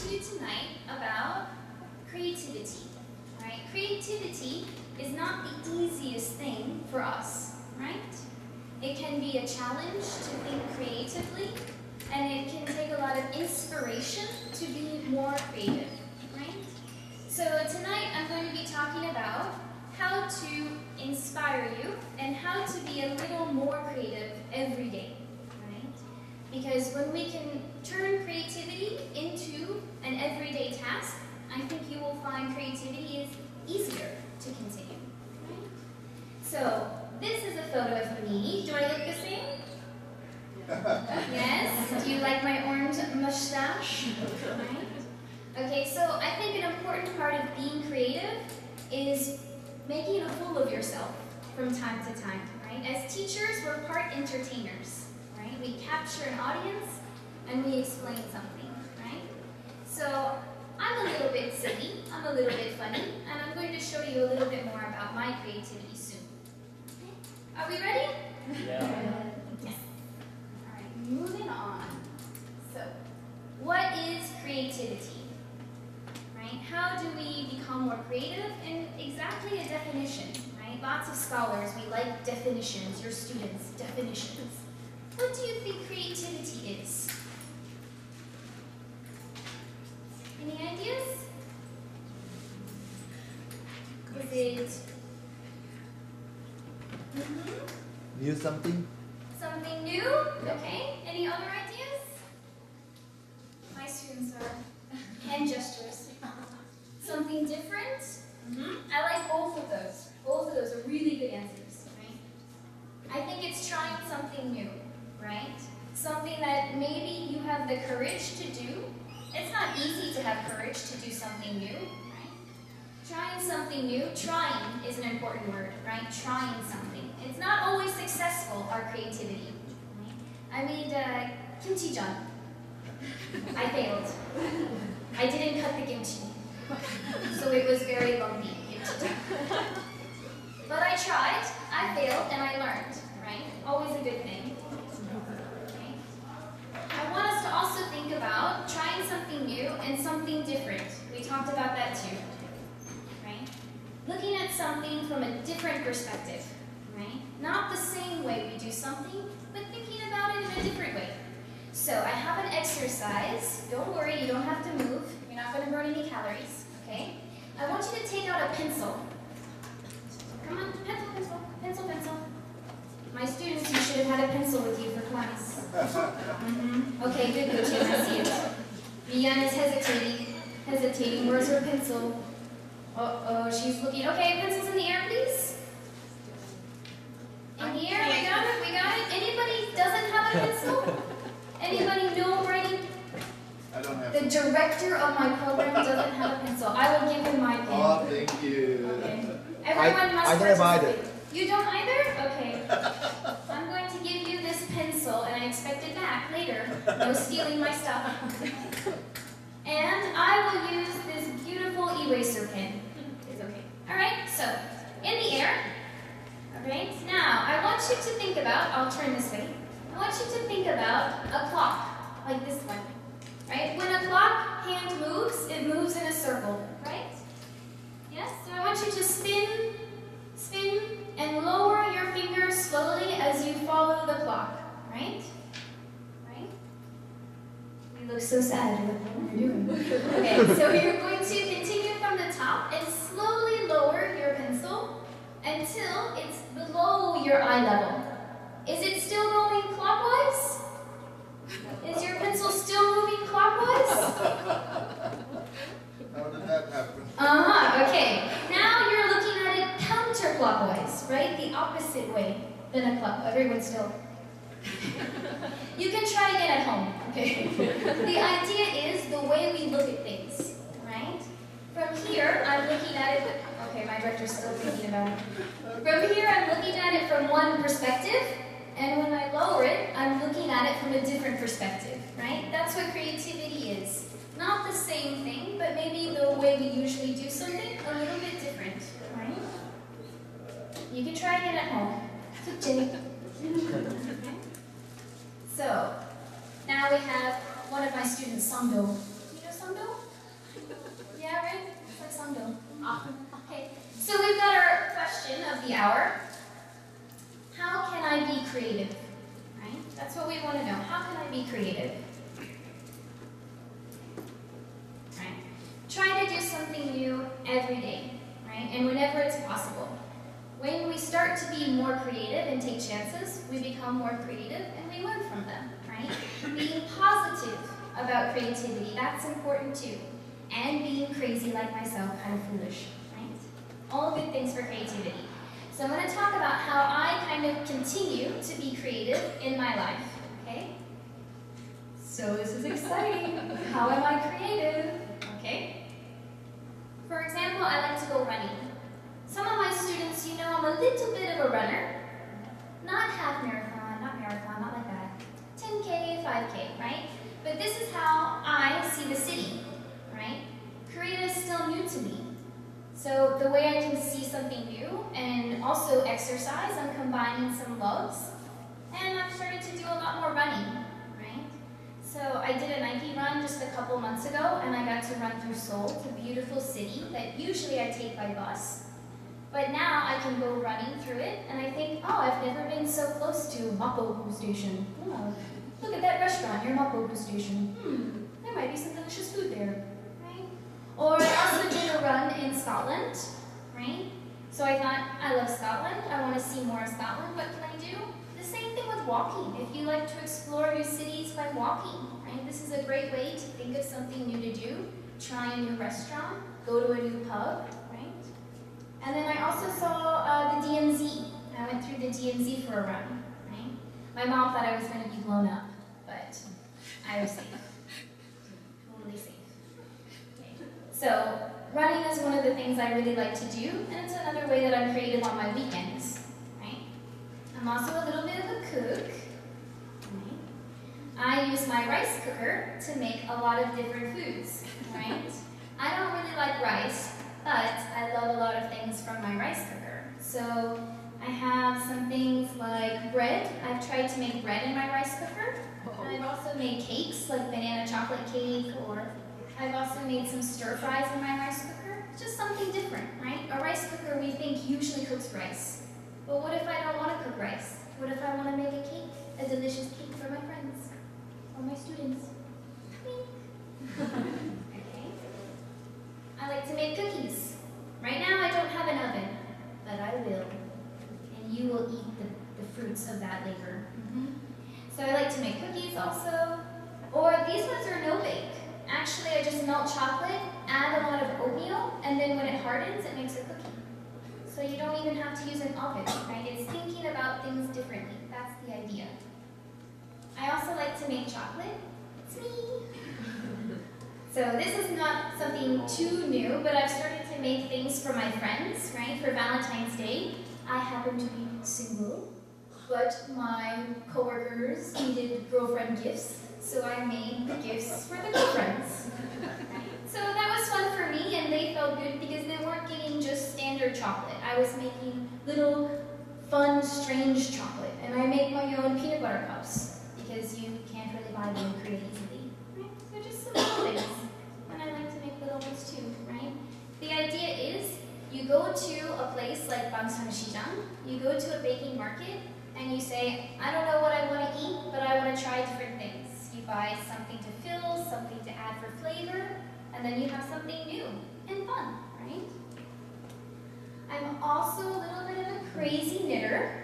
to you tonight about creativity, right? Creativity is not the easiest thing for us, right? It can be a challenge to think creatively, and it can take a lot of inspiration to be more creative, right? So tonight I'm going to be talking about how to inspire you and how to be a little more creative every day, right? Because when we can turn creativity into an everyday task, I think you will find creativity is easier to continue, right? So this is a photo of me. Do I look the same? Yes? Do you like my orange mustache? Right? Okay, so I think an important part of being creative is making a fool of yourself from time to time, right? As teachers, we're part entertainers, right? We capture an audience and we explain something, right? So I'm a little bit silly, I'm a little bit funny, and I'm going to show you a little bit more about my creativity soon. Okay? Are we ready? Yeah. Yes. All right, moving on. So, what is creativity? Right? How do we become more creative? And exactly a definition, right? Lots of scholars, we like definitions, your students, definitions. What do you think creativity is? Any ideas? Is it New something? something new? Okay. Any other ideas? My students are hand gestures. Something different? I like both of those. Both of those are really good answers, right? I think it's trying something new, right? Something that maybe you have the courage to do. It's not easy to have courage to do something new, right? Trying something new, trying is an important word, right? Trying something. It's not always successful, our creativity. Right? I made kimchi jjigae. I failed. I didn't cut the kimchi, so it was very lumpy. But I tried, I failed, and I learned, right? Always a good thing. Okay. I want us to also think about trying something new and something different. We talked about that too, right? Looking at something from a different perspective, right? Not the same way we do something, but thinking about it in a different way. So I have an exercise. Don't worry, you don't have to move. You're not going to burn any calories, okay? I want you to take out a pencil. Come on, pencil, pencil, pencil, pencil. My students, you should have had a pencil with you for class. Okay, good, good, Jim, I see it. Mian is hesitating. Where's her pencil? Uh-oh, she's looking. Okay, pencils in the air, please. In the air, we got it. Anybody doesn't have a pencil? Anybody know writing? I don't have The director of my program doesn't have a pencil. I will give him my pen. Oh, thank you. Okay. Everyone must I don't either. participate. You don't either? Okay. I'm going to give you this pencil and I expect it back later. No stealing my stuff. And I will use this beautiful eraser pen. It's okay. Alright, so in the air. Alright, now I want you to think about, I'll turn this way. I want you to think about a clock, like this one. Right? When a clock hand moves, it moves in a circle, right? Yes? So I want you to spin, spin, and lower your fingers slowly as you follow the clock, right? Right? You look so sad. What are you doing? Okay, so you're going to continue from the top and slowly lower your pencil until it's below your eye level. Is it still going clockwise? Is your pencil still moving clockwise? How did that happen? Okay. Now you're looking at it counterclockwise, right? The opposite way than a clock. Everyone still. You can try again at home, okay? The idea is the way we look at things, right? From here, I'm looking at it. Okay, my director's still thinking about it. From here, I'm looking at it from one perspective. And when I lower it, I'm looking at it from a different perspective, right? That's what creativity is. Not the same thing, but maybe the way we usually do something, a little bit different, right? You can try again at home. Jenny. So, now we have one of my students, Samdo. You know Samdo? Okay, so we've got our question of the hour. How can I be creative? Right? That's what we want to know. How can I be creative? Right? Try to do something new every day, right? And whenever it's possible. When we start to be more creative and take chances, we become more creative and we learn from them, right? Being positive about creativity, that's important too. And being crazy like myself, kind of foolish, right? All good things for creativity. So I'm going to talk about how I kind of continue to be creative in my life, okay? So this is exciting. How am I creative? Okay. For example, I like to go running. Some of my students, you know, I'm a little bit of a runner. Not half marathon, not like that. 10K, 5K, right? But this is how I see the city, right? Korea is still new to me. So the way I can see something new and also exercise, I'm combining some loves. And I've started to do a lot more running, right? So I did a Nike run just a couple months ago, and I got to run through Seoul. It's a beautiful city that usually I take by bus. But now I can go running through it, and I think, oh, I've never been so close to Mapogu Station. Oh, look at that restaurant near Mapogu Station. There might be some delicious food there, right? Or I also did a run in Scotland, right? So I thought, I love Scotland, I want to see more of Scotland, what can I do? The same thing with walking. If you like to explore new cities by walking, right? This is a great way to think of something new to do, try a new restaurant, go to a new pub, right? And then I also saw the DMZ. I went through the DMZ for a run, right? My mom thought I was going to be blown up, but I was safe. Totally safe. Okay. So, running is one of the things I really like to do, and it's another way that I'm creative on my weekends, right? I'm also a little bit of a cook. Right? I use my rice cooker to make a lot of different foods, right? I don't really like rice, but I love a lot of things from my rice cooker. So I have some things like bread. I've tried to make bread in my rice cooker. And I've also made cakes, like banana chocolate cake, or I've also made some stir fries in my rice cooker. Just something different, right? A rice cooker, we think, usually cooks rice. But what if I don't want to cook rice? What if I want to make a cake, a delicious cake for my friends or my students? I like to make cookies. Right now I don't have an oven, but I will. And you will eat the fruits of that labor. So I like to make cookies also. Or these ones are no-bake. Actually, I just melt chocolate, add a lot of oatmeal, and then when it hardens, it makes a cookie. So you don't even have to use an oven, right? It's thinking about things differently. That's the idea. I also like to make chocolate. It's me. So this is not something too new, but I've started to make things for my friends, right? For Valentine's Day. I happen to be single, but my coworkers needed girlfriend gifts, so I made the gifts for the girlfriends. So that was fun for me, and they felt good because they weren't getting just standard chocolate. I was making little, fun, strange chocolate, and I make my own peanut butter cups because you can't really buy them creatively. Right? So just some little things. And I like to make little ones too, right? The idea is you go to a place like Bangsan-Shijang, you go to a baking market, and you say, I don't know what I want to eat, but I want to try different things. You buy something to fill, something to add for flavor, and then you have something new and fun, right? I'm also a little bit of a crazy knitter.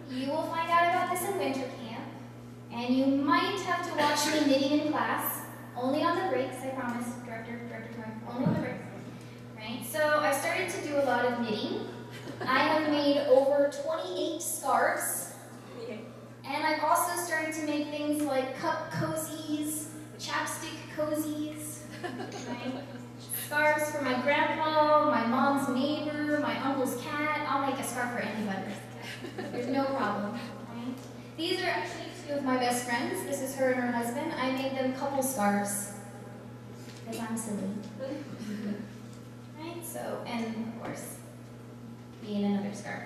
You will find out about this in winter camp, and you might have to watch me knitting in class, only on the breaks, I promise, Director Troy, only on the breaks, right? So I started to do a lot of knitting. I have made over 28 scarves, and I've also started to make things like cup cozies, chapstick cozies, right? Scarves for my grandpa, my mom's neighbor, my uncle's cat. I'll make a scarf for anybody. There's no problem, right? These are actually two of my best friends. This is her and her husband. I made them couple scarves because I'm silly. Right? So, and of course, being another scarf.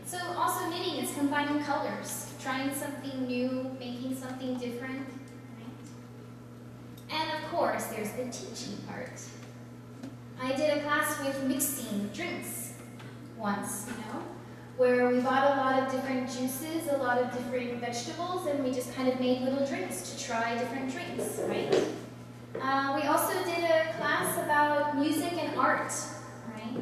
So also knitting is combining colors, trying something new, making something different. Right? And of course, there's the teaching part. I did a class with mixing drinks once, where we bought a lot of different juices, a lot of different vegetables, and we just kind of made little drinks to try different drinks, right? We also did a class about music and art, right?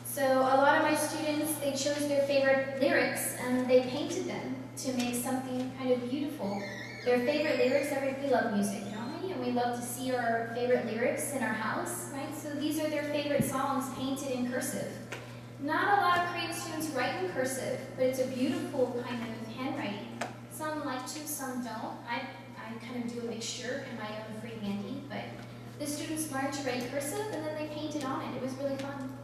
So a lot of my students, they chose their favorite lyrics and they painted them to make something kind of beautiful. Their favorite lyrics, we love music, don't we? And we love to see our favorite lyrics in our house, right? So these are their favorite songs painted in cursive. Not a lot of Korean students write in cursive, but it's a beautiful kind of handwriting. Some like to, some don't. I kind of do a mixture in my own freehanding, but the students learned to write cursive and then they painted on it. It was really fun.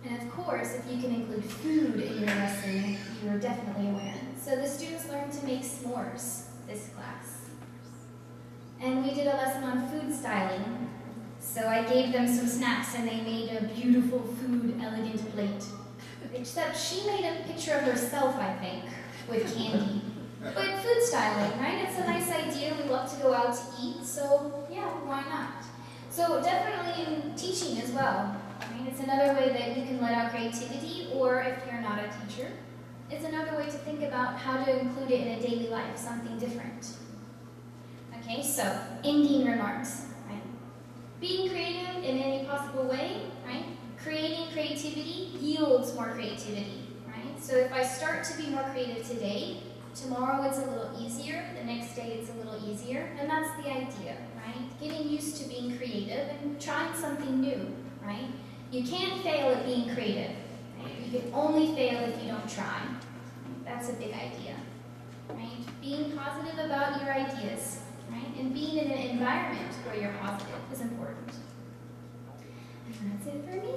And of course, if you can include food in your lesson, you are definitely a winner. So the students learned to make s'mores this class. And we did a lesson on food styling. So I gave them some snacks and they made a beautiful food elegant plate. Except she made a picture of herself, I think, with candy. But food styling, right? It's a nice idea. We love to go out to eat, so yeah, why not? So definitely in teaching as well. Right? It's another way that you can let out creativity, or if you're not a teacher, it's another way to think about how to include it in a daily life, something different. Okay, so ending remarks. Right? Being creative in any possible way, right? Creating creativity yields more creativity, right? So if I start to be more creative today, tomorrow it's a little easier, the next day it's a little easier, and that's the idea, right? Getting used to being creative and trying something new, right? You can't fail at being creative. Right? You can only fail if you don't try. That's a big idea, right? Being positive about your ideas, right? And being in an environment where you're positive is important. And that's it for me.